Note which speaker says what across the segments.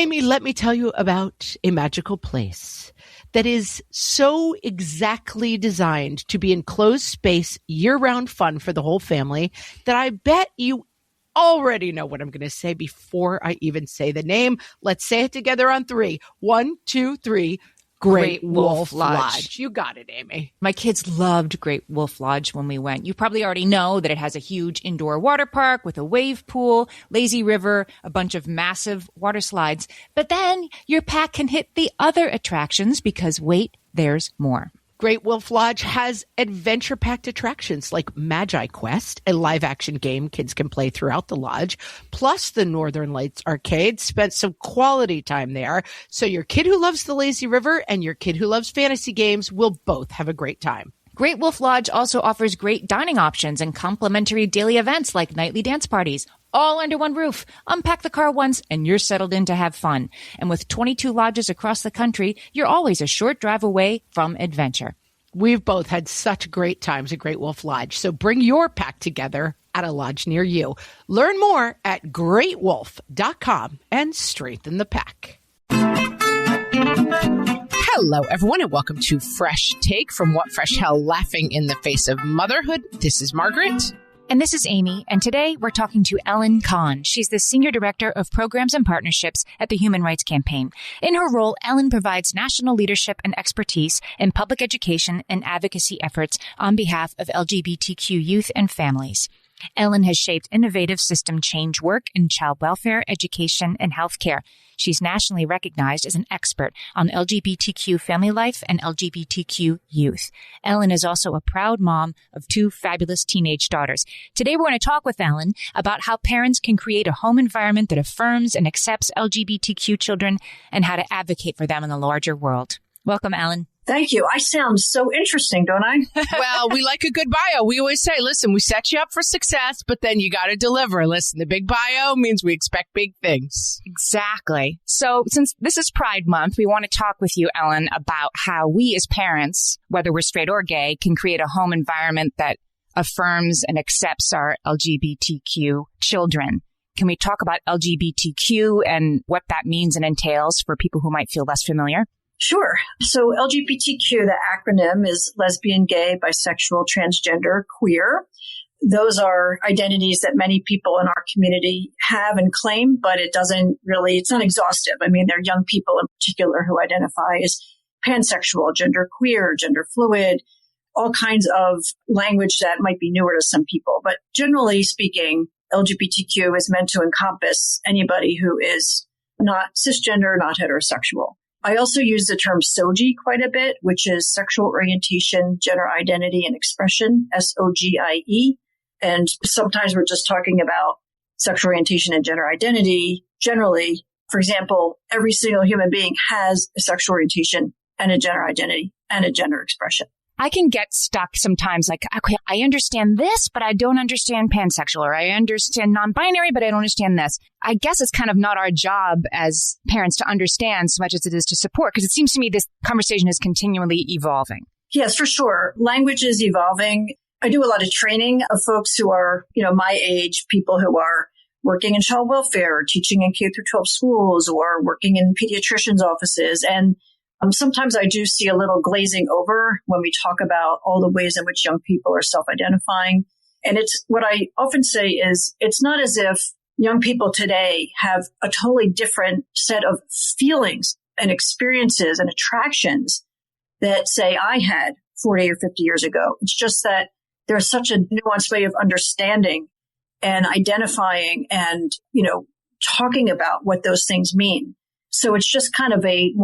Speaker 1: Amy, let me tell you about a magical place that is so exactly designed to be enclosed space, year-round fun for the whole family that I bet you already know what I'm going to say before I even say the name. Let's say it together on 3. 1, 2, 3. Great Wolf Lodge. You got it, Amy.
Speaker 2: My kids loved Great Wolf Lodge when we went. You probably already know that it has a huge indoor water park with a wave pool, lazy river, a bunch of massive water slides. But then your pack can hit the other attractions because wait, there's more.
Speaker 1: Great Wolf Lodge has adventure-packed attractions like Magi Quest, a live-action game kids can play throughout the lodge, plus the Northern Lights Arcade. Spent some quality time there, so your kid who loves the lazy river and your kid who loves fantasy games will both have a great time.
Speaker 2: Great Wolf Lodge also offers great dining options and complimentary daily events like nightly dance parties, all under one roof. Unpack the car once and you're settled in to have fun. And with 22 lodges across the country, you're always a short drive away from adventure.
Speaker 1: We've both had such great times at Great Wolf Lodge, so bring your pack together at a lodge near you. Learn more at greatwolf.com and strengthen the pack. Hello, everyone, and welcome to Fresh Take from What Fresh Hell, Laughing in the Face of Motherhood. This is Margaret.
Speaker 2: And this is Amy, and today we're talking to Kahn. She's the Senior Director of Programs and Partnerships at the Human Rights Campaign. In her role, Ellen provides national leadership and expertise in public education and advocacy efforts on behalf of LGBTQ youth and families. Ellen has shaped innovative system change work in child welfare, education, and healthcare. She's nationally recognized as an expert on LGBTQ family life and LGBTQ youth. Ellen is also a proud mom of 2 fabulous teenage daughters. Today, we're going to talk with Ellen about how parents can create a home environment that affirms and accepts LGBTQ children and how to advocate for them in the larger world. Welcome, Ellen.
Speaker 3: Thank you. I sound so interesting, don't I?
Speaker 1: Well, we like a good bio. We always say, listen, we set you up for success, but then you got to deliver. Listen, the big bio means we expect big things.
Speaker 2: Exactly. So since this is Pride Month, we want to talk with you, Ellen, about how we as parents, whether we're straight or gay, can create a home environment that affirms and accepts our LGBTQ children. Can we talk about LGBTQ and what that means and entails for people who might feel less familiar?
Speaker 3: Sure. So LGBTQ, the acronym is lesbian, gay, bisexual, transgender, queer. Those are identities that many people in our community have and claim, but it's not exhaustive. I mean, there are young people in particular who identify as pansexual, genderqueer, gender fluid, all kinds of language that might be newer to some people. But generally speaking, LGBTQ is meant to encompass anybody who is not cisgender, not heterosexual. I also use the term SOGIE quite a bit, which is sexual orientation, gender identity, and expression, SOGIE. And sometimes we're just talking about sexual orientation and gender identity. Generally, for example, every single human being has a sexual orientation and a gender identity and a gender expression.
Speaker 2: I can get stuck sometimes like, okay, I understand this, but I don't understand pansexual, or I understand non-binary, but I don't understand this. I guess it's kind of not our job as parents to understand so much as it is to support, because it seems to me this conversation is continually evolving.
Speaker 3: Yes, for sure. Language is evolving. I do a lot of training of folks who are, my age, people who are working in child welfare, or teaching in K through 12 schools, or working in pediatricians' offices. And sometimes I do see a little glazing over when we talk about all the ways in which young people are self-identifying. And it's what I often say is it's not as if young people today have a totally different set of feelings and experiences and attractions that, say, I had 40 or 50 years ago. It's just that there's such a nuanced way of understanding and identifying and, talking about what those things mean. So it's just kind of a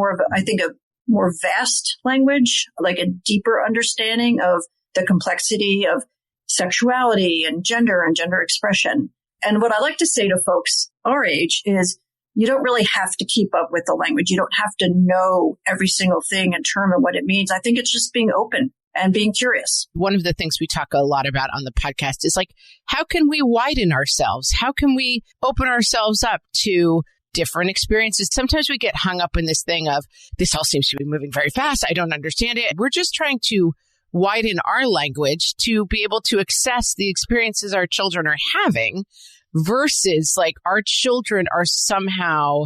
Speaker 3: more vast language, like a deeper understanding of the complexity of sexuality and gender expression. And what I like to say to folks our age is you don't really have to keep up with the language. You don't have to know every single thing and term and what it means. I think it's just being open and being curious.
Speaker 1: One of the things we talk a lot about on the podcast is like, how can we widen ourselves? How can we open ourselves up to different experiences? Sometimes we get hung up in this thing of this all seems to be moving very fast. I don't understand it. We're just trying to widen our language to be able to access the experiences our children are having versus like our children are somehow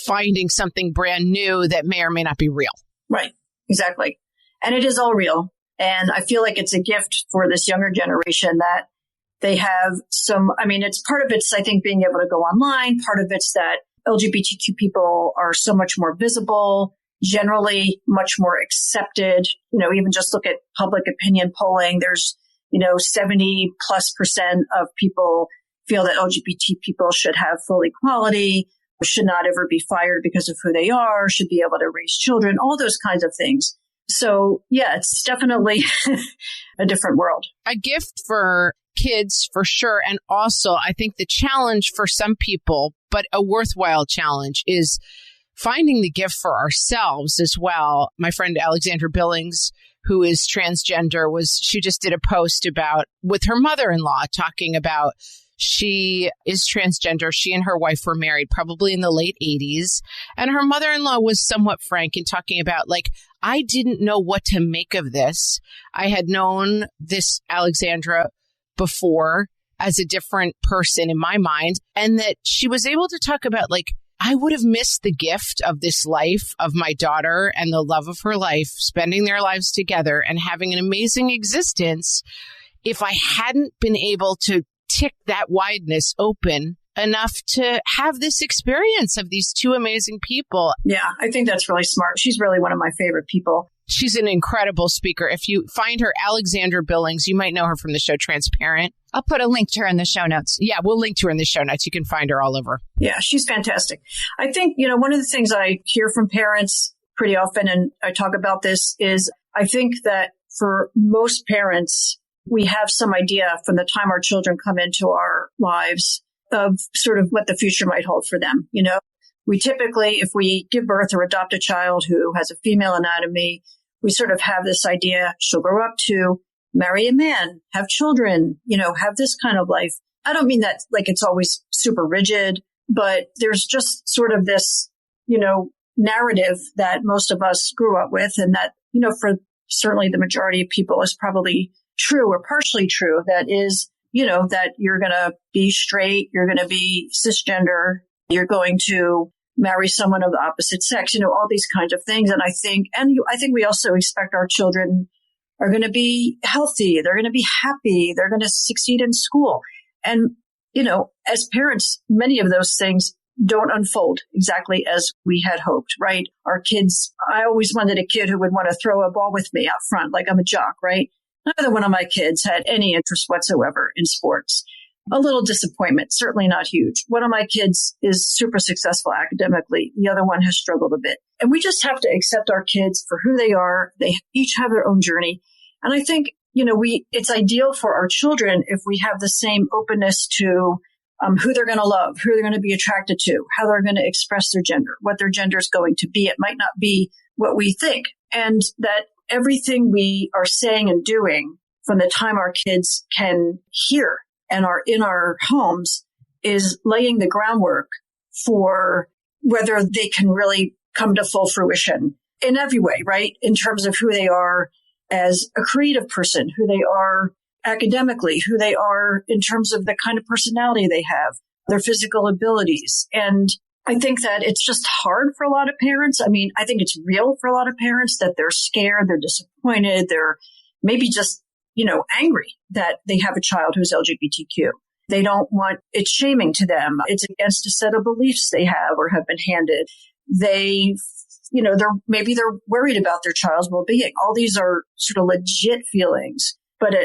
Speaker 1: finding something brand new that may or may not be real.
Speaker 3: Right. Exactly. And it is all real. And I feel like it's a gift for this younger generation that they have it's part of it's, I think, being able to go online. Part of it's that LGBTQ people are so much more visible, generally much more accepted. Even just look at public opinion polling. There's, 70+% of people feel that LGBT people should have full equality, should not ever be fired because of who they are, should be able to raise children, all those kinds of things. So yeah, it's definitely a different world.
Speaker 1: A gift for kids for sure. And also I think the challenge for some people, but a worthwhile challenge, is finding the gift for ourselves as well. My friend Alexandra Billings, who is transgender, she just did a post with her mother-in-law talking about she is transgender. She and her wife were married probably in the late 80s. And her mother-in-law was somewhat frank in talking about, like, I didn't know what to make of this. I had known this Alexandra before as a different person in my mind. And that she was able to talk about, like, I would have missed the gift of this life of my daughter and the love of her life, spending their lives together and having an amazing existence if I hadn't been able to tick that wideness open enough to have this experience of these two amazing people.
Speaker 3: Yeah, I think that's really smart. She's really one of my favorite people.
Speaker 1: She's an incredible speaker. If you find her, Alexandra Billings, you might know her from the show Transparent.
Speaker 2: I'll put a link to her in the show notes.
Speaker 1: Yeah, we'll link to her in the show notes. You can find her all over.
Speaker 3: Yeah, she's fantastic. I think, one of the things I hear from parents pretty often, and I talk about this, is I think that for most parents, we have some idea from the time our children come into our lives of sort of what the future might hold for them. We typically, if we give birth or adopt a child who has a female anatomy, we sort of have this idea she'll grow up to marry a man, have children, have this kind of life. I don't mean that like it's always super rigid, but there's just sort of this, narrative that most of us grew up with, and that, for certainly the majority of people is probably true or partially true. That is, that you're going to be straight, you're going to be cisgender, you're going to marry someone of the opposite sex, all these kinds of things. And I think we also expect our children are going to be healthy. They're going to be happy. They're going to succeed in school. And, as parents, many of those things don't unfold exactly as we had hoped, right? Our kids, I always wanted a kid who would want to throw a ball with me out front, like I'm a jock, right? Neither one of my kids had any interest whatsoever in sports. A little disappointment, certainly not huge. One of my kids is super successful academically. The other one has struggled a bit. And we just have to accept our kids for who they are. They each have their own journey. And I think, it's ideal for our children if we have the same openness to who they're going to love, who they're going to be attracted to, how they're going to express their gender, what their gender is going to be. It might not be what we think. And that everything we are saying and doing from the time our kids can hear and are in our homes is laying the groundwork for whether they can really come to full fruition in every way, right? In terms of who they are as a creative person, who they are academically, who they are in terms of the kind of personality they have, their physical abilities. And I think that it's just hard for a lot of parents. I mean, I think it's real for a lot of parents that they're scared, they're disappointed, they're maybe just, angry that they have a child who's LGBTQ. They don't want, it's shaming to them. It's against a set of beliefs they have or have been handed. They're worried about their child's well-being. All these are sort of legit feelings. But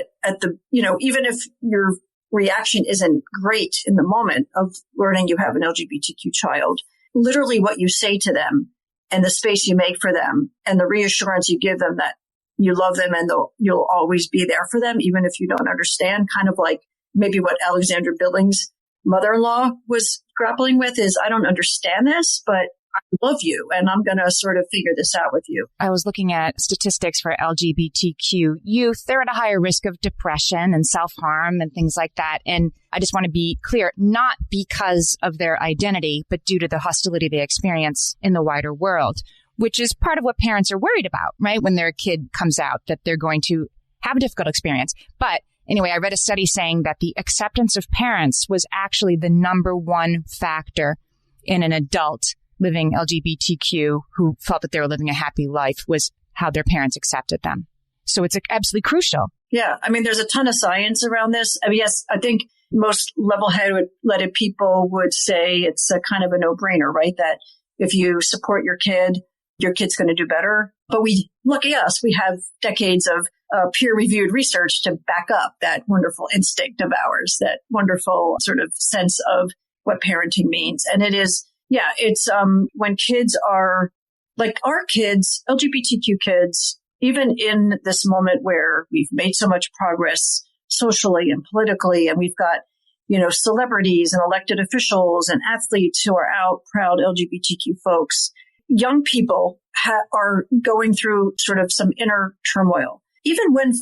Speaker 3: even if your reaction isn't great in the moment of learning you have an LGBTQ child, literally what you say to them and the space you make for them and the reassurance you give them that you love them and you'll always be there for them, even if you don't understand, kind of like maybe what Alexandra Billings' mother-in-law was grappling with is, I don't understand this, but I love you and I'm going to sort of figure this out with you.
Speaker 2: I was looking at statistics for LGBTQ youth. They're at a higher risk of depression and self-harm and things like that. And I just want to be clear, not because of their identity, but due to the hostility they experience in the wider world, which is part of what parents are worried about, right? When their kid comes out, that they're going to have a difficult experience. But Anyway, I read a study saying that the acceptance of parents was actually the number one factor in an adult living LGBTQ who felt that they were living a happy life was how their parents accepted them. So it's absolutely crucial.
Speaker 3: Yeah. I mean, there's a ton of science around this. I mean, yes, I think most level-headed people would say it's a kind of a no-brainer, right? That if you support your kid's going to do better. But lucky us, we have decades of peer-reviewed research to back up that wonderful instinct of ours, that wonderful sort of sense of what parenting means. And it is, it's when kids are like our kids, LGBTQ kids, even in this moment where we've made so much progress socially and politically, and we've got, celebrities and elected officials and athletes who are out proud LGBTQ folks, young people are going through sort of some inner turmoil. Even when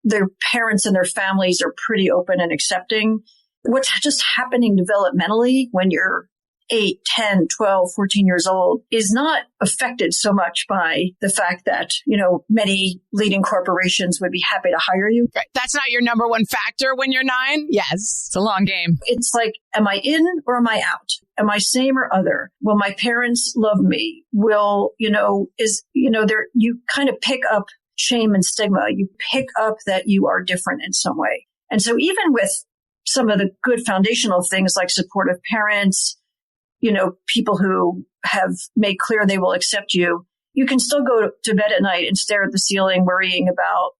Speaker 3: their parents and their families are pretty open and accepting, what's just happening developmentally when you're 8, 10, 12, 14 years old is not affected so much by the fact that, many leading corporations would be happy to hire you.
Speaker 1: Right. That's not your number one factor when you're 9. Yes. It's a long game.
Speaker 3: It's like, am I in or am I out? Am I same or other? Will my parents love me? You kind of pick up shame and stigma. You pick up that you are different in some way. And so even with some of the good foundational things like supportive parents, people who have made clear they will accept you, you can still go to bed at night and stare at the ceiling worrying about,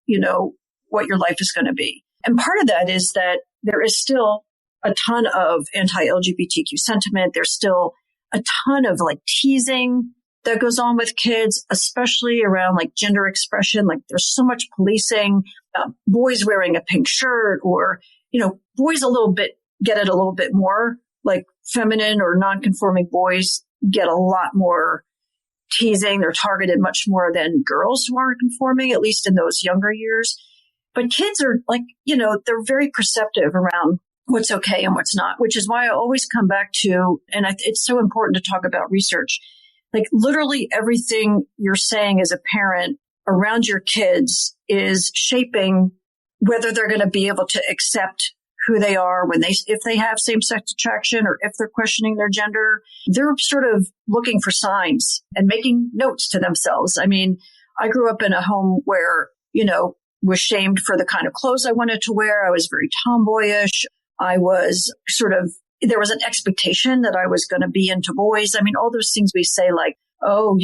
Speaker 3: what your life is going to be. And part of that is that there is still a ton of anti-LGBTQ sentiment. There's still a ton of teasing that goes on with kids, especially around gender expression. There's so much policing, boys wearing a pink shirt or, boys get it a little bit more. Feminine or non-conforming boys get a lot more teasing. They're targeted much more than girls who aren't conforming, at least in those younger years. But kids are they're very perceptive around what's okay and what's not, which is why I always come back to, and it's so important to talk about research. Literally everything you're saying as a parent around your kids is shaping whether they're going to be able to accept who they are if they have same-sex attraction or if they're questioning their gender. They're sort of looking for signs and making notes to themselves. I mean, I grew up in a home where, was shamed for the kind of clothes I wanted to wear. I was very tomboyish. I was there was an expectation that I was going to be into boys. I mean, all those things we say oh,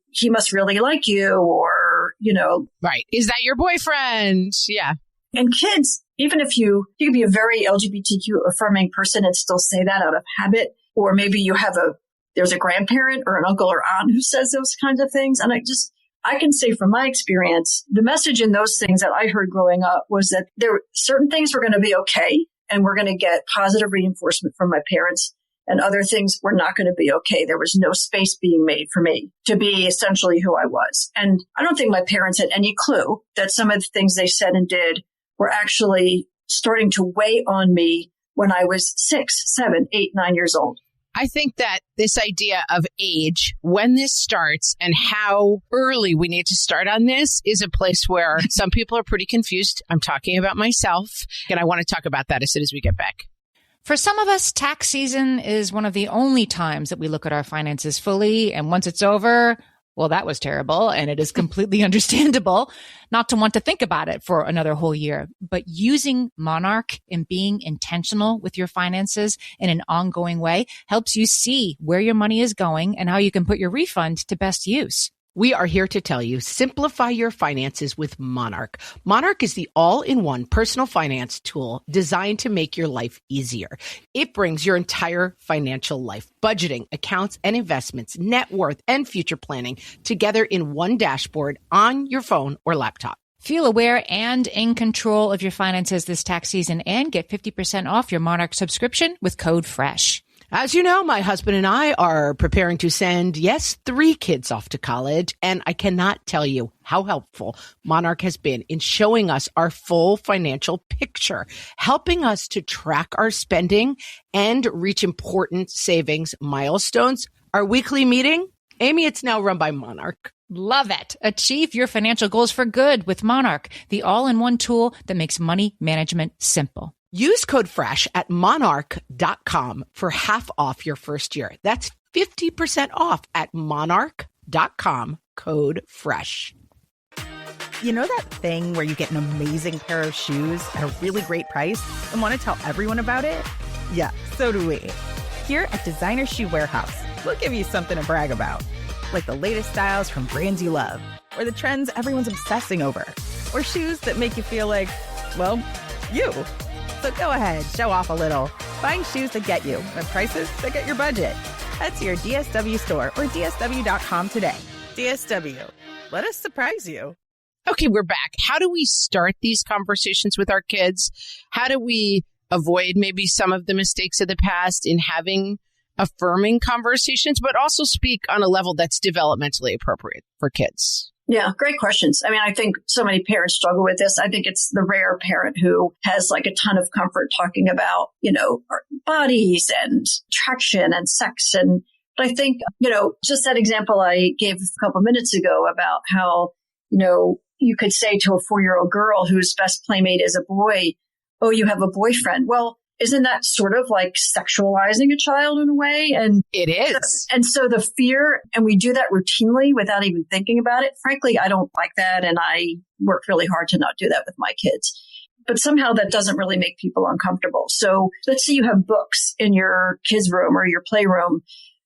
Speaker 3: he must really like you or,
Speaker 1: Right. Is that your boyfriend? Yeah.
Speaker 3: And kids, even if you can be a very LGBTQ affirming person and still say that out of habit, or maybe you have there's a grandparent or an uncle or aunt who says those kinds of things. And I can say from my experience, the message in those things that I heard growing up was that certain things were going to be okay. And we're going to get positive reinforcement from my parents, and other things were not going to be okay. There was no space being made for me to be essentially who I was. And I don't think my parents had any clue that some of the things they said and did were actually starting to weigh on me when I was 6, 7, 8, 9 years old.
Speaker 1: I think that this idea of age, when this starts and how early we need to start on this is a place where some people are pretty confused. I'm talking about myself, and I want to talk about that as soon as we get back.
Speaker 2: For some of us, tax season is one of the only times that we look at our finances fully. And once it's over, well, that was terrible. And it is completely understandable not to want to think about it for another whole year. But using Monarch and being intentional with your finances in an ongoing way helps you see where your money is going and how you can put your refund to best use.
Speaker 1: We are here to tell you, simplify your finances with Monarch. Monarch is the all-in-one personal finance tool designed to make your life easier. It brings your entire financial life, budgeting, accounts and investments, net worth, and future planning together in one dashboard on your phone or laptop.
Speaker 2: Feel aware and in control of your finances this tax season and get 50% off your Monarch subscription with code FRESH.
Speaker 1: As you know, my husband and I are preparing to send, 3 kids off to college, and I cannot tell you how helpful Monarch has been in showing us our full financial picture, helping us to track our spending and reach important savings milestones. Our weekly meeting, Amy, it's now run by Monarch.
Speaker 2: Love it. Achieve your financial goals for good with Monarch, the all-in-one tool that makes money management simple.
Speaker 1: Use code FRESH at monarch.com for half off your first year. That's 50% off at monarch.com, code FRESH.
Speaker 4: You know that thing where you get an amazing pair of shoes at a really great price and want to tell everyone about it? Yeah, so do we. Here at Designer Shoe Warehouse, we'll give you something to brag about. Like the latest styles from brands you love, or the trends everyone's obsessing over, or shoes that make you feel like, well, you. So go ahead, show off a little. Find shoes that get you at prices that get your budget. Head to your DSW store or DSW.com today. DSW, let us surprise you.
Speaker 1: Okay, we're back. How do we start these conversations with our kids? How do we avoid maybe some of the mistakes of the past in having affirming conversations, but also speak on a level that's developmentally appropriate for kids?
Speaker 3: Yeah, great questions. I mean, I think so many parents struggle with this. I think it's the rare parent who has like a ton of comfort talking about, our bodies and attraction and sex. But I think, just that example I gave a couple minutes ago about how, you could say to a 4-year-old girl whose best playmate is a boy, oh, you have a boyfriend. Well, isn't that sort of like sexualizing a child in a way? And
Speaker 1: it is.
Speaker 3: And so the fear, and we do that routinely without even thinking about it. Frankly, I don't like that. And I work really hard to not do that with my kids. But somehow that doesn't really make people uncomfortable. So let's say you have books in your kids' room or your playroom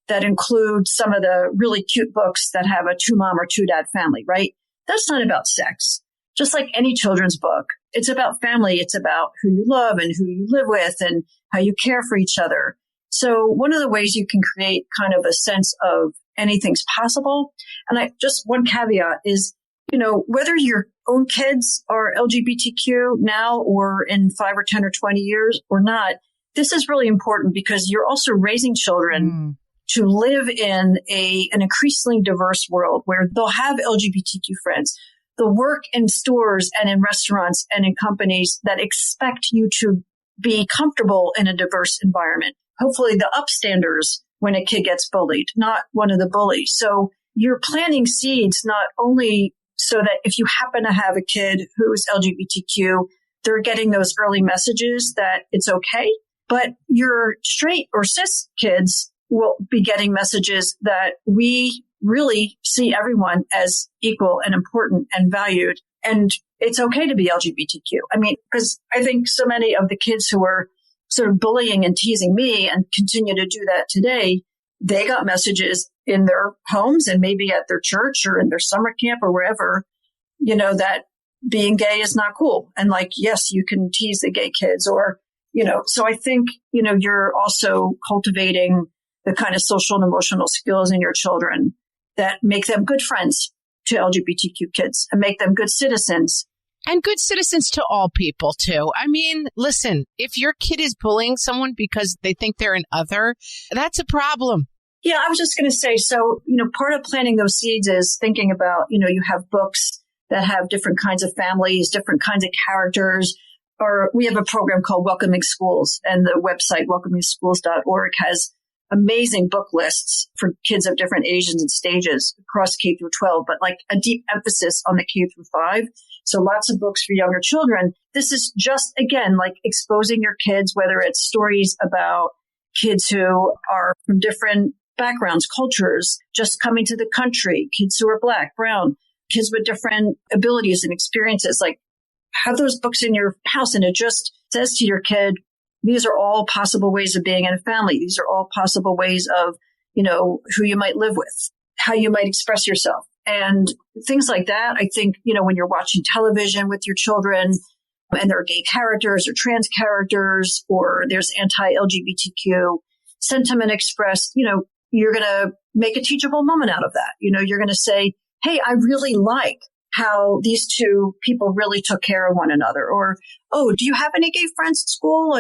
Speaker 3: that include some of the really cute books that have a 2-mom or 2-dad family, right? That's not about sex. Just like any children's book, it's about family. It's about who you love and who you live with and how you care for each other. So one of the ways you can create kind of a sense of anything's possible. And just one caveat is, whether your own kids are LGBTQ now or in 5 or 10 or 20 years or not, this is really important because you're also raising children to live in an increasingly diverse world where they'll have LGBTQ friends. They'll work in stores and in restaurants and in companies that expect you to be comfortable in a diverse environment. Hopefully the upstanders when a kid gets bullied, not one of the bullies. So you're planting seeds not only so that if you happen to have a kid who's LGBTQ, they're getting those early messages that it's okay, but your straight or cis kids will be getting messages that we really see everyone as equal and important and valued. And it's okay to be LGBTQ. I mean, because I think so many of the kids who are sort of bullying and teasing me and continue to do that today, they got messages in their homes and maybe at their church or in their summer camp or wherever, that being gay is not cool. And like, yes, you can tease the gay kids or, so I think, you're also cultivating the kind of social and emotional skills in your children that make them good friends to LGBTQ kids and make them good citizens.
Speaker 1: And good citizens to all people, too. I mean, listen, if your kid is bullying someone because they think they're an other, that's a problem.
Speaker 3: Yeah, I was just going to say, so, part of planting those seeds is thinking about, you have books that have different kinds of families, different kinds of characters. Or we have a program called Welcoming Schools, and the website welcomingschools.org has amazing book lists for kids of different ages and stages across K through 12, but like a deep emphasis on the K through 5. So lots of books for younger children. This is just, again, like exposing your kids, whether it's stories about kids who are from different backgrounds, cultures, just coming to the country, kids who are Black, brown, kids with different abilities and experiences. Like, have those books in your house, and it just says to your kid, these are all possible ways of being in a family. These are all possible ways of, who you might live with, how you might express yourself, and things like that. I think, when you're watching television with your children and there are gay characters or trans characters, or there's anti-LGBTQ sentiment expressed, you're going to make a teachable moment out of that. You're going to say, hey, I really like how these two people really took care of one another. Or, oh, do you have any gay friends at school?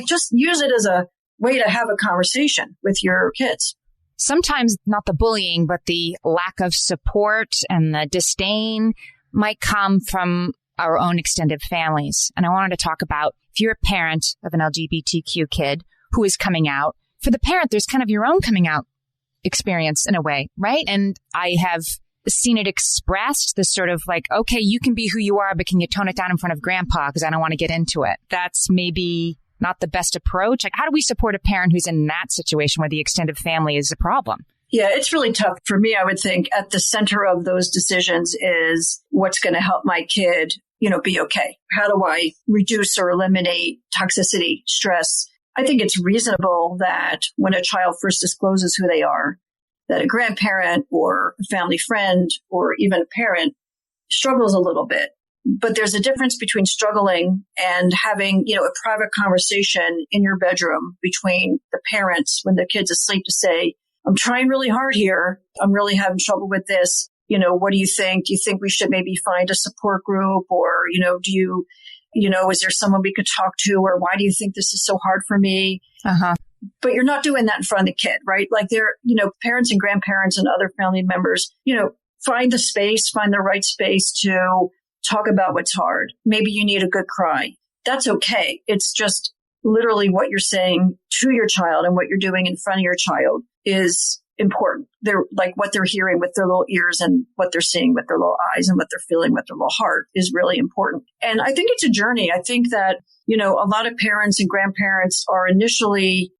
Speaker 3: Just use it as a way to have a conversation with your kids.
Speaker 2: Sometimes not the bullying, but the lack of support and the disdain might come from our own extended families. And I wanted to talk about, if you're a parent of an LGBTQ kid who is coming out, for the parent, there's kind of your own coming out experience in a way, right? And I have seen it expressed, this sort of like, okay, you can be who you are, but can you tone it down in front of grandpa because I don't want to get into it? That's maybe not the best approach. Like, how do we support a parent who's in that situation where the extended family is a problem?
Speaker 3: Yeah, it's really tough. For me, I would think at the center of those decisions is what's going to help my kid, be okay. How do I reduce or eliminate toxicity, stress? I think it's reasonable that when a child first discloses who they are, that a grandparent or a family friend or even a parent struggles a little bit. But there's a difference between struggling and having, a private conversation in your bedroom between the parents when the kid's asleep to say, I'm trying really hard here. I'm really having trouble with this. What do you think? Do you think we should maybe find a support group? Or, do you, is there someone we could talk to? Or why do you think this is so hard for me? But you're not doing that in front of the kid, right? Like parents and grandparents and other family members, find the right space to talk about what's hard. Maybe you need a good cry. That's okay. It's just literally what you're saying to your child and what you're doing in front of your child is important. They're like what they're hearing with their little ears and what they're seeing with their little eyes and what they're feeling with their little heart is really important. And I think it's a journey. I think that, a lot of parents and grandparents are initially,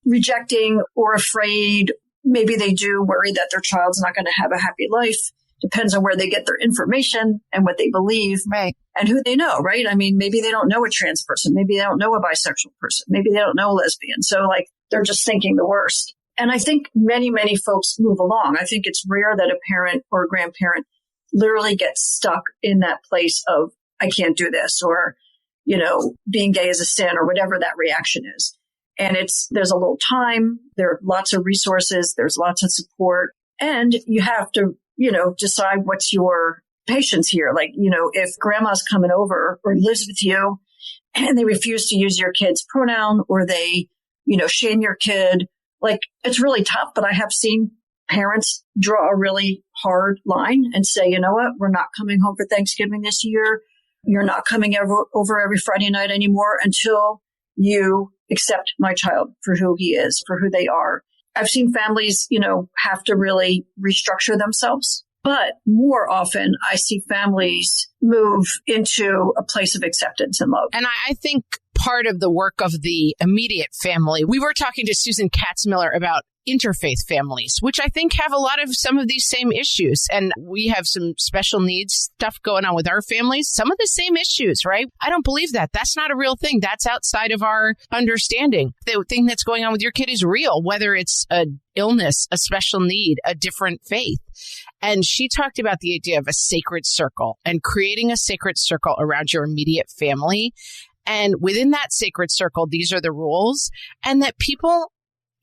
Speaker 3: rejecting or afraid. Maybe they do worry that their child's not going to have a happy life. Depends on where they get their information and what they believe,
Speaker 2: right,
Speaker 3: and who they know, right? I mean, maybe they don't know a trans person. Maybe they don't know a bisexual person. Maybe they don't know a lesbian. So they're just thinking the worst. And I think many, many folks move along. I think it's rare that a parent or a grandparent literally gets stuck in that place of, I can't do this, or, being gay is a sin, or whatever that reaction is. And there's a little time, there are lots of resources, there's lots of support, and you have to, decide what's your patience here. Like, if grandma's coming over or lives with you and they refuse to use your kid's pronoun, or they, shame your kid, it's really tough. But I have seen parents draw a really hard line and say, you know what, we're not coming home for Thanksgiving this year. You're not coming over every Friday night anymore until you accept my child for who he is, for who they are. I've seen families, have to really restructure themselves. But more often, I see families move into a place of acceptance and love.
Speaker 1: And I think part of the work of the immediate family, we were talking to Susan Katzmiller about interfaith families, which I think have a lot of some of these same issues. And we have some special needs stuff going on with our families, some of the same issues, right? I don't believe that. That's not a real thing. That's outside of our understanding. The thing that's going on with your kid is real, whether it's an illness, a special need, a different faith. And she talked about the idea of a sacred circle and creating a sacred circle around your immediate family. And within that sacred circle, these are the rules, and that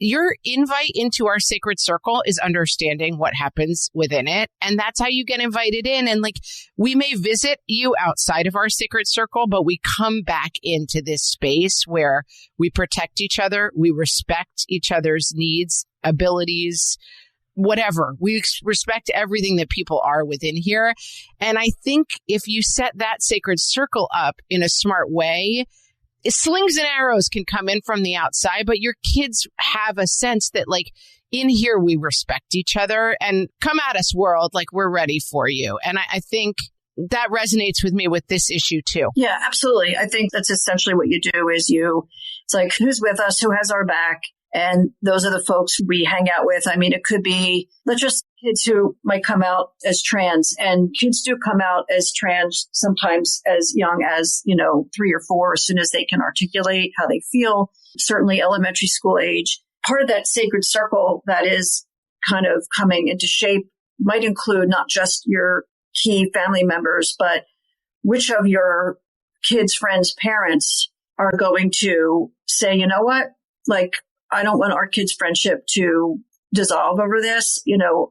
Speaker 1: your invite into our sacred circle is understanding what happens within it. And that's how you get invited in. And we may visit you outside of our sacred circle, but we come back into this space where we protect each other. We respect each other's needs, abilities, whatever. We respect everything that people are within here. And I think if you set that sacred circle up in a smart way, slings and arrows can come in from the outside, but your kids have a sense that in here we respect each other, and come at us, world, we're ready for you. And I think that resonates with me with this issue too.
Speaker 3: Yeah, absolutely. I think that's essentially what you do is it's who's with us, who has our back. And those are the folks we hang out with. I mean, it could be, let's just kids who might come out as trans, and kids do come out as trans sometimes as young as, 3 or 4, as soon as they can articulate how they feel, certainly elementary school age. Part of that sacred circle that is kind of coming into shape might include not just your key family members, but which of your kids' friends' parents are going to say, you know what, I don't want our kids' friendship to dissolve over this.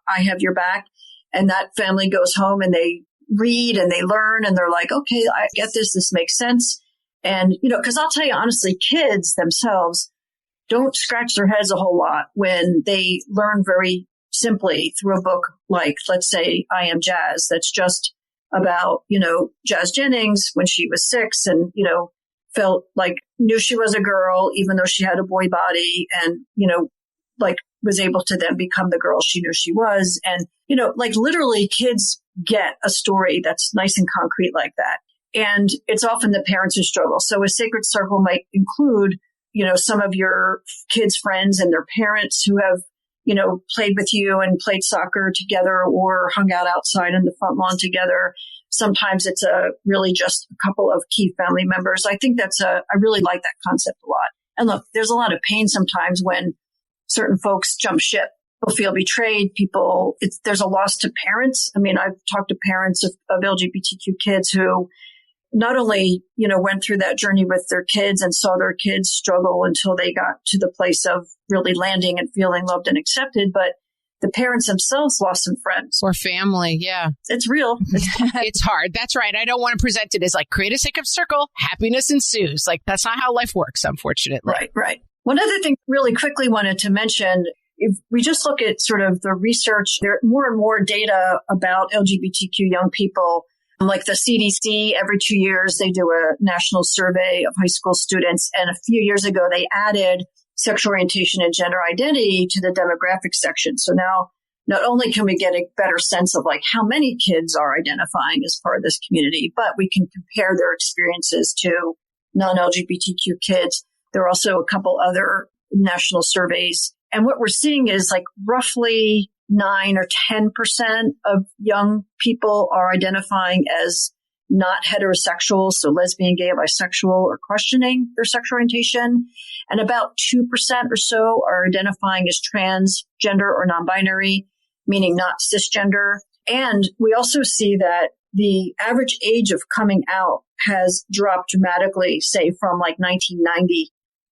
Speaker 3: I have your back. And that family goes home and they read and they learn and they're like, okay, I get this. This makes sense. And, because I'll tell you honestly, kids themselves don't scratch their heads a whole lot when they learn very simply through a book like, let's say, I Am Jazz. That's just about, Jazz Jennings when she was 6 and, knew she was a girl, even though she had a boy body, and, was able to then become the girl she knew she was. And, like literally kids get a story that's nice and concrete like that. And it's often the parents who struggle. So a sacred circle might include, some of your kids' friends and their parents who have, played with you and played soccer together or hung out outside on the front lawn together. Sometimes it's really just a couple of key family members. I think I really like that concept a lot. And look, there's a lot of pain sometimes when certain folks jump ship. People feel betrayed. There's a loss to parents. I mean, I've talked to parents of LGBTQ kids who not only, went through that journey with their kids and saw their kids struggle until they got to the place of really landing and feeling loved and accepted, but the parents themselves lost some friends.
Speaker 1: Or family, yeah.
Speaker 3: It's real.
Speaker 1: It's hard. That's right. I don't want to present it as like create a sacred circle, happiness ensues. Like that's not how life works, unfortunately.
Speaker 3: Right. One other thing really quickly wanted to mention, if we just look at sort of the research, there are more and more data about LGBTQ young people. Like the CDC, every 2 years, they do a national survey of high school students. And a few years ago, they added sexual orientation and gender identity to the demographic section. So now not only can we get a better sense of like how many kids are identifying as part of this community, but we can compare their experiences to non-LGBTQ kids. There are also a couple other national surveys. And what we're seeing is like roughly 9 or 10% of young people are identifying as not heterosexual, so lesbian, gay, bisexual, or questioning their sexual orientation. And about 2% or so are identifying as transgender or non-binary, meaning not cisgender. And we also see that the average age of coming out has dropped dramatically, say from like 1990,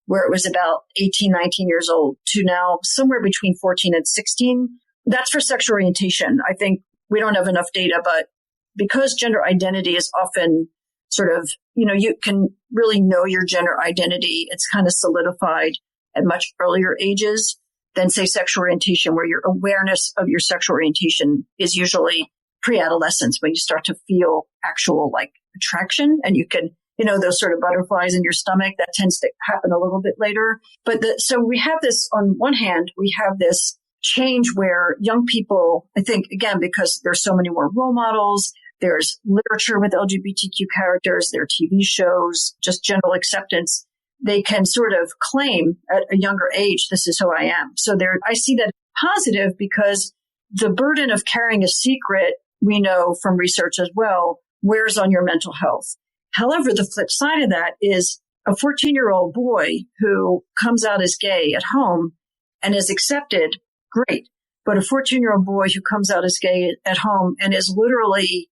Speaker 3: where it was about 18, 19 years old, to now somewhere between 14 and 16. That's for sexual orientation. I think we don't have enough data, but because gender identity is often sort of, you can really know your gender identity. It's kind of solidified at much earlier ages than, say, sexual orientation, where your awareness of your sexual orientation is usually pre-adolescence, when you start to feel actual like attraction, and you can, those sort of butterflies in your stomach. That tends to happen a little bit later. But so we have this, on one hand, we have this change where young people, I think, again, because there's so many more role models, there's literature with LGBTQ characters, there are TV shows, just general acceptance. They can sort of claim at a younger age, this is who I am. So I see that positive, because the burden of carrying a secret, we know from research as well, wears on your mental health. However, the flip side of that is a 14-year-old boy who comes out as gay at home and is accepted, great. But a 14-year-old boy who comes out as gay at home and is literally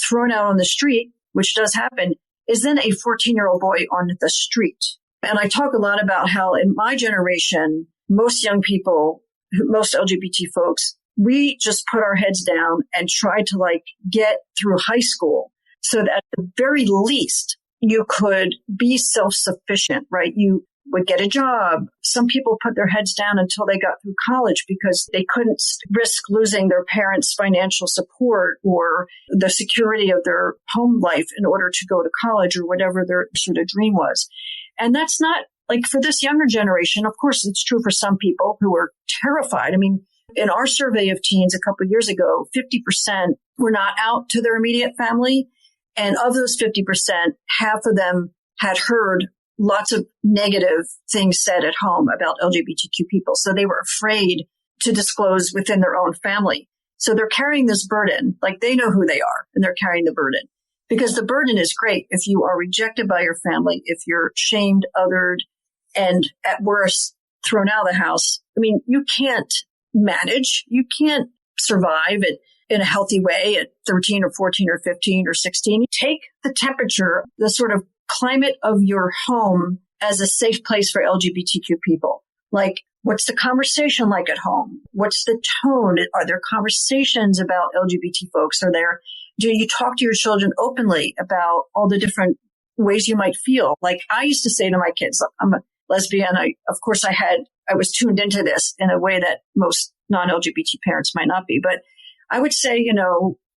Speaker 3: thrown out on the street, which does happen, is then a 14-year-old boy on the street. And I talk a lot about how in my generation, most young people, most LGBT folks, we just put our heads down and try to like get through high school so that at the very least you could be self-sufficient, right? You would get a job. Some people put their heads down until they got through college because they couldn't risk losing their parents' financial support or the security of their home life in order to go to college or whatever their sort of dream was. And that's not like for this younger generation. Of course, it's true for some people who are terrified. I mean, in our survey of teens a couple of years ago, 50% were not out to their immediate family. And of those 50%, half of them had heard lots of negative things said at home about LGBTQ people. So they were afraid to disclose within their own family. So they're carrying this burden, like they know who they are and they're carrying the burden. Because the burden is great if you are rejected by your family, if you're shamed, othered, and at worst thrown out of the house. I mean, you can't manage, you can't survive in a healthy way at 13 or 14 or 15 or 16. Take the temperature, the sort of climate of your home as a safe place for LGBTQ people. Like, what's the conversation like at home? What's the tone? Are there conversations about LGBT folks? Do you talk to your children openly about all the different ways you might feel? Like I used to say to my kids, I'm a lesbian. I was tuned into this in a way that most non-LGBT parents might not be. But I would say,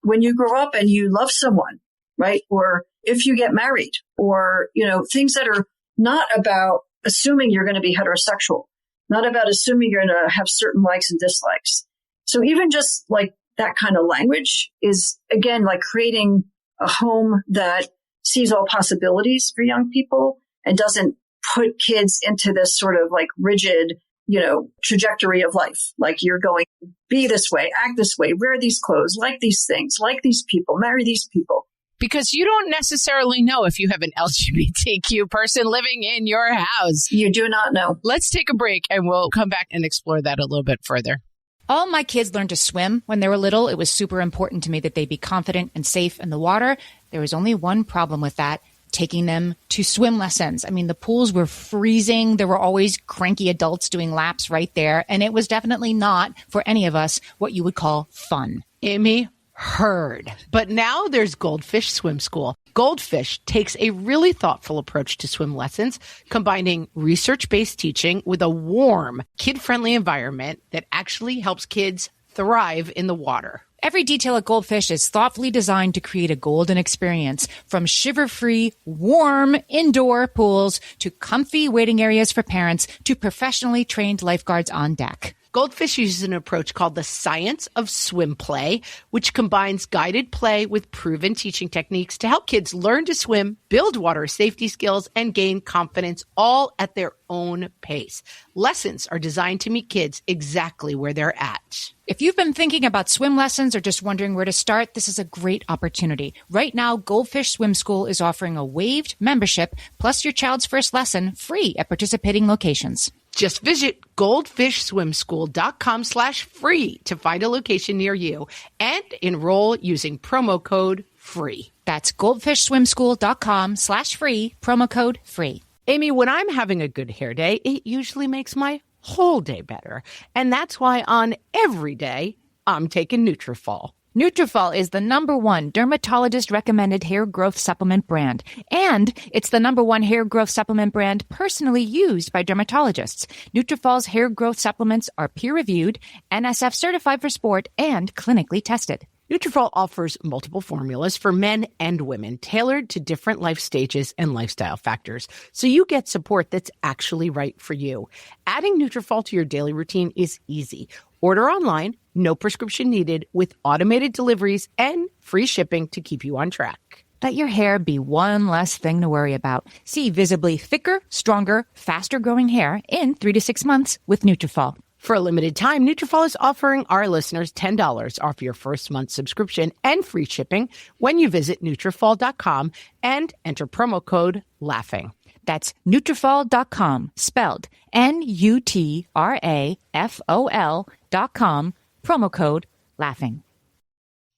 Speaker 3: when you grow up and you love someone, right? Or if you get married or, things that are not about assuming you're going to be heterosexual, not about assuming you're going to have certain likes and dislikes. So even just like that kind of language is, again, like creating a home that sees all possibilities for young people and doesn't put kids into this sort of like rigid, trajectory of life. Like you're going to be this way, act this way, wear these clothes, like these things, like these people, marry these people.
Speaker 1: Because you don't necessarily know if you have an LGBTQ person living in your house.
Speaker 3: You do not know.
Speaker 1: Let's take a break and we'll come back and explore that a little bit further.
Speaker 2: All my kids learned to swim when they were little. It was super important to me that they be confident and safe in the water. There was only one problem with that, taking them to swim lessons. I mean, the pools were freezing. There were always cranky adults doing laps right there. And it was definitely not, for any of us, what you would call fun.
Speaker 1: Amy, heard. But now there's Goldfish Swim School. Goldfish takes a really thoughtful approach to swim lessons, combining research-based teaching with a warm, kid-friendly environment that actually helps kids thrive in the water.
Speaker 2: Every detail at Goldfish is thoughtfully designed to create a golden experience, from shiver-free, warm indoor pools to comfy waiting areas for parents to professionally trained lifeguards on deck.
Speaker 1: Goldfish uses an approach called the science of swim play, which combines guided play with proven teaching techniques to help kids learn to swim, build water safety skills, and gain confidence all at their own pace. Lessons are designed to meet kids exactly where they're at.
Speaker 2: If you've been thinking about swim lessons or just wondering where to start, this is a great opportunity. Right now, Goldfish Swim School is offering a waived membership plus your child's first lesson free at participating locations.
Speaker 1: Just visit goldfishswimschool.com/free to find a location near you and enroll using promo code FREE.
Speaker 2: That's goldfishswimschool.com/free, promo code FREE.
Speaker 1: Amy, when I'm having a good hair day, it usually makes my whole day better. And that's why on every day, I'm taking Nutrafol.
Speaker 2: Nutrafol is the #1 dermatologist-recommended hair growth supplement brand, and it's the #1 hair growth supplement brand personally used by dermatologists. Nutrafol's hair growth supplements are peer-reviewed, NSF certified for sport, and clinically tested.
Speaker 1: Nutrafol offers multiple formulas for men and women tailored to different life stages and lifestyle factors, so you get support that's actually right for you. Adding Nutrafol to your daily routine is easy. Order online, no prescription needed, with automated deliveries and free shipping to keep you on track.
Speaker 2: Let your hair be one less thing to worry about. See visibly thicker, stronger, faster-growing hair in 3 to 6 months with Nutrafol.
Speaker 1: For a limited time, Nutrafol is offering our listeners $10 off your first month subscription and free shipping when you visit Nutrafol.com and enter promo code LAUGHING.
Speaker 2: That's Nutrafol.com, spelled Nutrafol.com, promo code LAUGHING.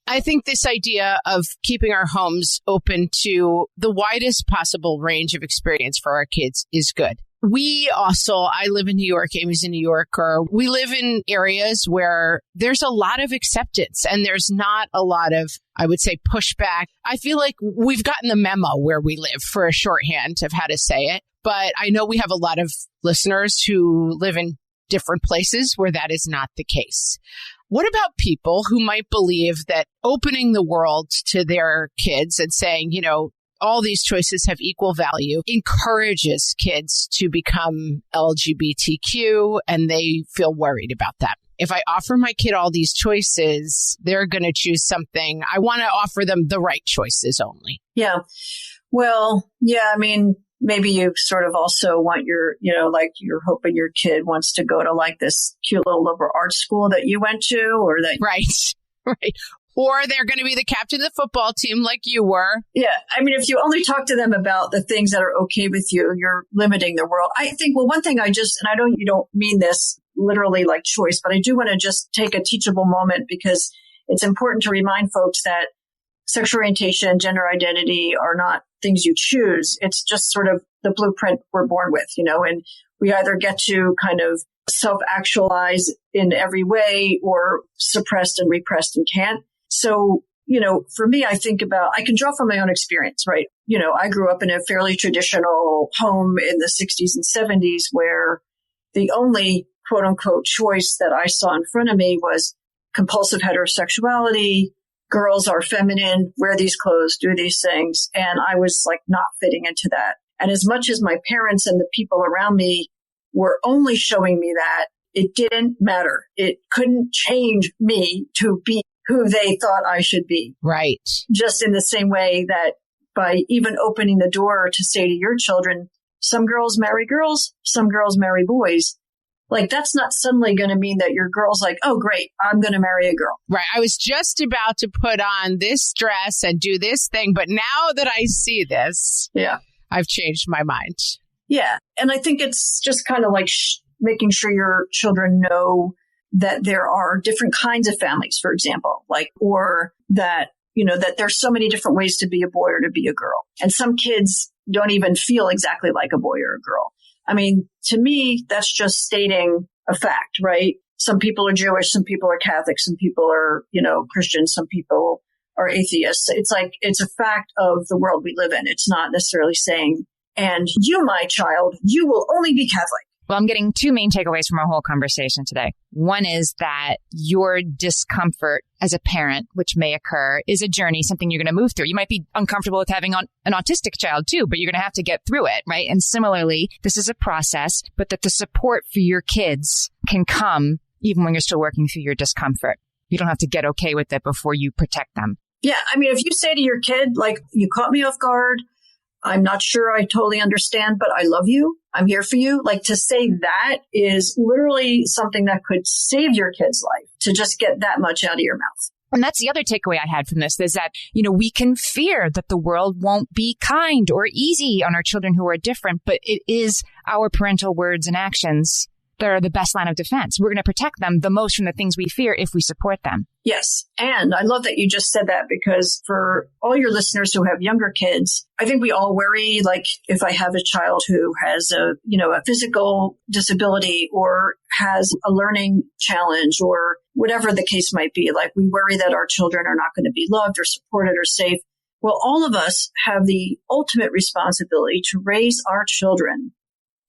Speaker 1: I think this idea of keeping our homes open to the widest possible range of experience for our kids is good. I live in New York, Amy's in New York, or we live in areas where there's a lot of acceptance and there's not a lot of, I would say, pushback. I feel like we've gotten the memo where we live for a shorthand of how to say it. But I know we have a lot of listeners who live in different places where that is not the case. What about people who might believe that opening the world to their kids and saying, all these choices have equal value encourages kids to become LGBTQ and they feel worried about that? If I offer my kid all these choices, they're going to choose something. I want to offer them the right choices only.
Speaker 3: Yeah. Well, yeah, I mean, maybe you sort of also want you're hoping your kid wants to go to like this cute little liberal arts school that you went to or that.
Speaker 1: Right. Or they're going to be the captain of the football team like you were.
Speaker 3: Yeah. I mean, if you only talk to them about the things that are okay with you, you're limiting their world. I think, well, one thing you don't mean this literally like choice, but I do want to just take a teachable moment because it's important to remind folks that sexual orientation, gender identity are not things you choose. It's just sort of the blueprint we're born with, and we either get to kind of self-actualize in every way or suppressed and repressed and can't. So, for me, I can draw from my own experience, right? I grew up in a fairly traditional home in the 60s and 70s where the only quote unquote choice that I saw in front of me was compulsive heterosexuality. Girls are feminine, wear these clothes, do these things. And I was like not fitting into that. And as much as my parents and the people around me were only showing me that it didn't matter. It couldn't change me to be who they thought I should be.
Speaker 1: Right.
Speaker 3: Just in the same way that by even opening the door to say to your children, some girls marry girls, some girls marry boys. Like, that's not suddenly going to mean that your girl's like, oh, great, I'm going to marry a girl.
Speaker 1: Right. I was just about to put on this dress and do this thing, but now that I see this, I've changed my mind.
Speaker 3: Yeah. And I think it's just kind of like making sure your children know that there are different kinds of families, for example, like, or that, you know, that there's so many different ways to be a boy or to be a girl. And some kids don't even feel exactly like a boy or a girl. I mean, to me, that's just stating a fact, right? Some people are Jewish, some people are Catholic, some people are, you know, Christian, some people are atheists. It's like, it's a fact of the world we live in. It's not necessarily saying, and you, my child, you will only be Catholic.
Speaker 2: Well, I'm getting two main takeaways from our whole conversation today. One is that your discomfort as a parent, which may occur, is a journey, something you're going to move through. You might be uncomfortable with having an autistic child too, but you're going to have to get through it, right? And similarly, this is a process, but that the support for your kids can come even when you're still working through your discomfort. You don't have to get okay with it before you protect them.
Speaker 3: Yeah. I mean, if you say to your kid, like, you caught me off guard, I'm not sure I totally understand, but I love you. I'm here for you. Like, to say that is literally something that could save your kid's life, to just get that much out of your mouth.
Speaker 2: And that's the other takeaway I had from this, is that, you know, we can fear that the world won't be kind or easy on our children who are different, but it is our parental words and actions that are the best line of defense. We're going to protect them the most from the things we fear if we support them.
Speaker 3: Yes. And I love that you just said that, because for all your listeners who have younger kids, I think we all worry, like, if I have a child who has a physical disability or has a learning challenge or whatever the case might be, like, we worry that our children are not going to be loved or supported or safe. Well, all of us have the ultimate responsibility to raise our children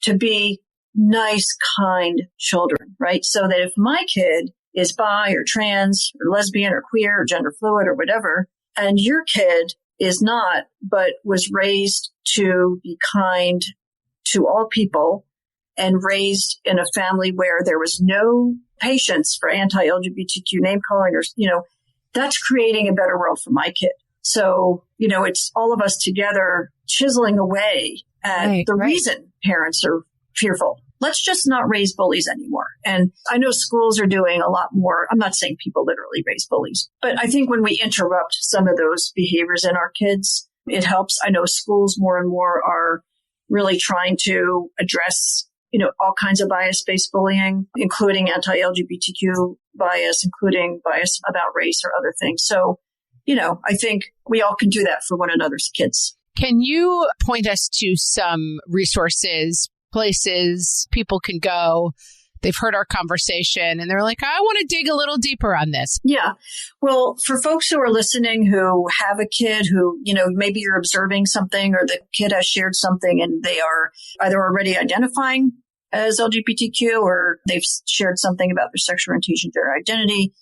Speaker 3: to be nice, kind children, right? So that if my kid is bi or trans or lesbian or queer or gender fluid or whatever, and your kid is not, but was raised to be kind to all people and raised in a family where there was no patience for anti-LGBTQ name calling, or, you know, that's creating a better world for my kid. So, you know, it's all of us together chiseling away at the reason parents are fearful. Let's just not raise bullies anymore. And I know schools are doing a lot more. I'm not saying people literally raise bullies, but I think when we interrupt some of those behaviors in our kids, it helps. I know schools more and more are really trying to address, you know, all kinds of bias-based bullying, including anti-LGBTQ bias, including bias about race or other things. So, you know, I think we all can do that for one another's kids.
Speaker 1: Can you point us to some resources, places people can go? They've heard our conversation and they're like, I want to dig a little deeper on this.
Speaker 3: Yeah. Well, for folks who are listening who have a kid who, you know, maybe you're observing something or the kid has shared something and they are either already identifying as LGBTQ or they've shared something about their sexual orientation, their identity,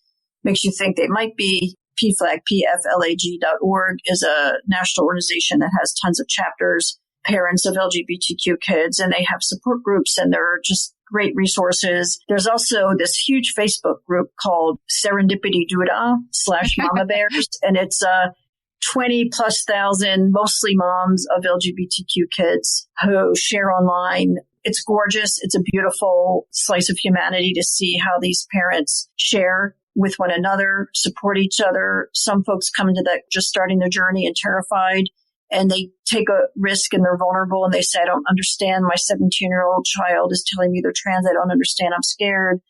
Speaker 3: makes you think they might be. PFLAG, PFLAG.org is a national organization that has tons of chapters, parents of LGBTQ kids, and they have support groups and they're just great resources. There's also this huge Facebook group called Serendipity Doodah /Mama Bears, and it's 20,000+, mostly moms of LGBTQ kids who share online. It's gorgeous. It's a beautiful slice of humanity to see how these parents share with one another, support each other. Some folks come into that just starting their journey and terrified, and they take a risk and they're vulnerable and they say, I don't understand. My 17-year-old child is telling me they're trans. I don't understand. I'm scared.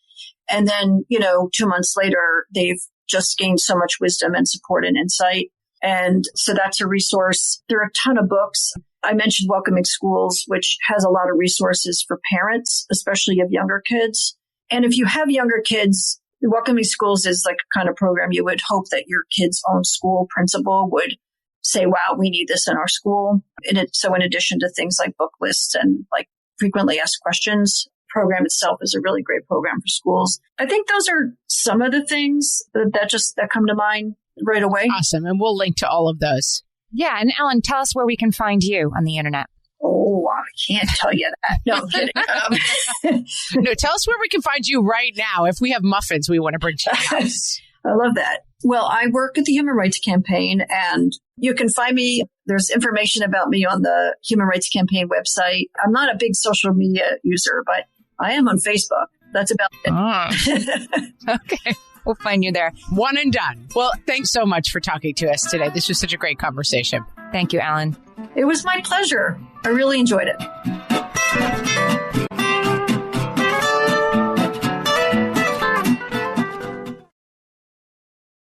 Speaker 3: And then, you know, 2 months later, they've just gained so much wisdom and support and insight. And so that's a resource. There are a ton of books. I mentioned Welcoming Schools, which has a lot of resources for parents, especially of younger kids. And if you have younger kids, Welcoming Schools is like a kind of program you would hope that your kid's own school principal would say, wow, we need this in our school. So in addition to things like book lists and like frequently asked questions, program itself is a really great program for schools. I think those are some of the things that come to mind right away.
Speaker 1: Awesome. And we'll link to all of those.
Speaker 2: Yeah. And Ellen, tell us where we can find you on the internet.
Speaker 3: Oh, Oh, I can't tell you that. No, I'm kidding.
Speaker 1: No, tell us where we can find you right now if we have muffins we want to bring to your house.
Speaker 3: I love that. Well, I work at the Human Rights Campaign, and you can find me. There's information about me on the Human Rights Campaign website. I'm not a big social media user, but I am on Facebook. That's about it.
Speaker 2: Okay. We'll find you there.
Speaker 1: One and done. Well, thanks so much for talking to us today. This was such a great conversation.
Speaker 2: Thank you, Ellen.
Speaker 3: It was my pleasure. I really enjoyed it.